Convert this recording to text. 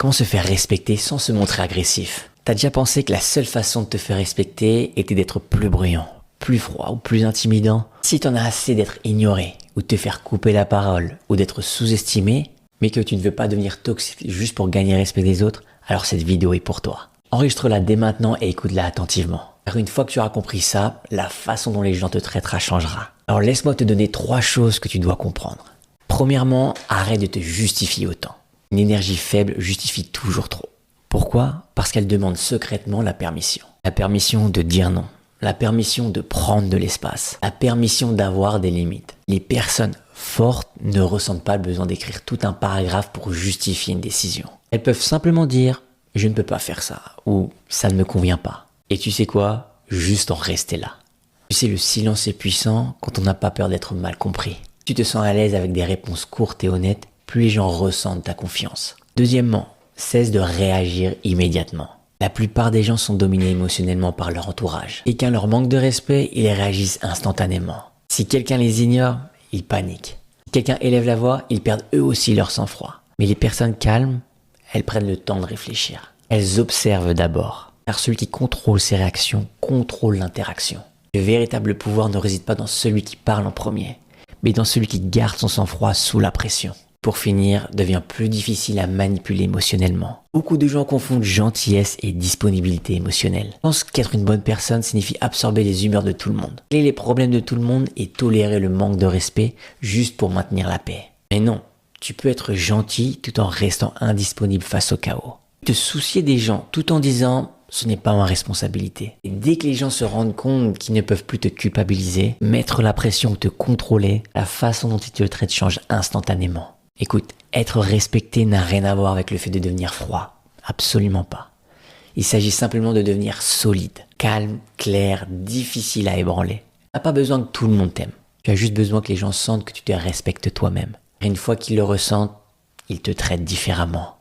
Comment se faire respecter sans se montrer agressif? T'as déjà pensé que la seule façon de te faire respecter était d'être plus bruyant, plus froid ou plus intimidant? Si t'en as assez d'être ignoré, ou de te faire couper la parole, ou d'être sous-estimé, mais que tu ne veux pas devenir toxique juste pour gagner le respect des autres, alors cette vidéo est pour toi. Enregistre-la dès maintenant et écoute-la attentivement. Car une fois que tu auras compris ça, la façon dont les gens te traitera changera. Alors laisse-moi te donner 3 choses que tu dois comprendre. Premièrement, arrête de te justifier autant. Une énergie faible justifie toujours trop. Pourquoi? Parce qu'elle demande secrètement la permission. La permission de dire non. La permission de prendre de l'espace. La permission d'avoir des limites. Les personnes fortes ne ressentent pas le besoin d'écrire tout un paragraphe pour justifier une décision. Elles peuvent simplement dire « je ne peux pas faire ça » ou « ça ne me convient pas ». Et tu sais quoi? Juste en rester là. Tu sais, le silence est puissant quand on n'a pas peur d'être mal compris. Tu te sens à l'aise avec des réponses courtes et honnêtes, plus les gens ressentent ta confiance. Deuxièmement, cesse de réagir immédiatement. La plupart des gens sont dominés émotionnellement par leur entourage. Quelqu'un leur manque de respect, ils réagissent instantanément. Si quelqu'un les ignore, ils paniquent. Si quelqu'un élève la voix, ils perdent eux aussi leur sang-froid. Mais les personnes calmes, elles prennent le temps de réfléchir. Elles observent d'abord. Car celui qui contrôle ses réactions contrôle l'interaction. Le véritable pouvoir ne réside pas dans celui qui parle en premier, mais dans celui qui garde son sang-froid sous la pression. Pour finir, devient plus difficile à manipuler émotionnellement. Beaucoup de gens confondent gentillesse et disponibilité émotionnelle. Je pense qu'être une bonne personne signifie absorber les humeurs de tout le monde, régler les problèmes de tout le monde et tolérer le manque de respect juste pour maintenir la paix. Mais non, tu peux être gentil tout en restant indisponible face au chaos. Te soucier des gens tout en disant « ce n'est pas ma responsabilité ». Et dès que les gens se rendent compte qu'ils ne peuvent plus te culpabiliser, mettre la pression ou te contrôler, la façon dont ils te traitent change instantanément. Écoute, être respecté n'a rien à voir avec le fait de devenir froid. Absolument pas. Il s'agit simplement de devenir solide, calme, clair, difficile à ébranler. Tu n'as pas besoin que tout le monde t'aime. Tu as juste besoin que les gens sentent que tu te respectes toi-même. Et une fois qu'ils le ressentent, ils te traitent différemment.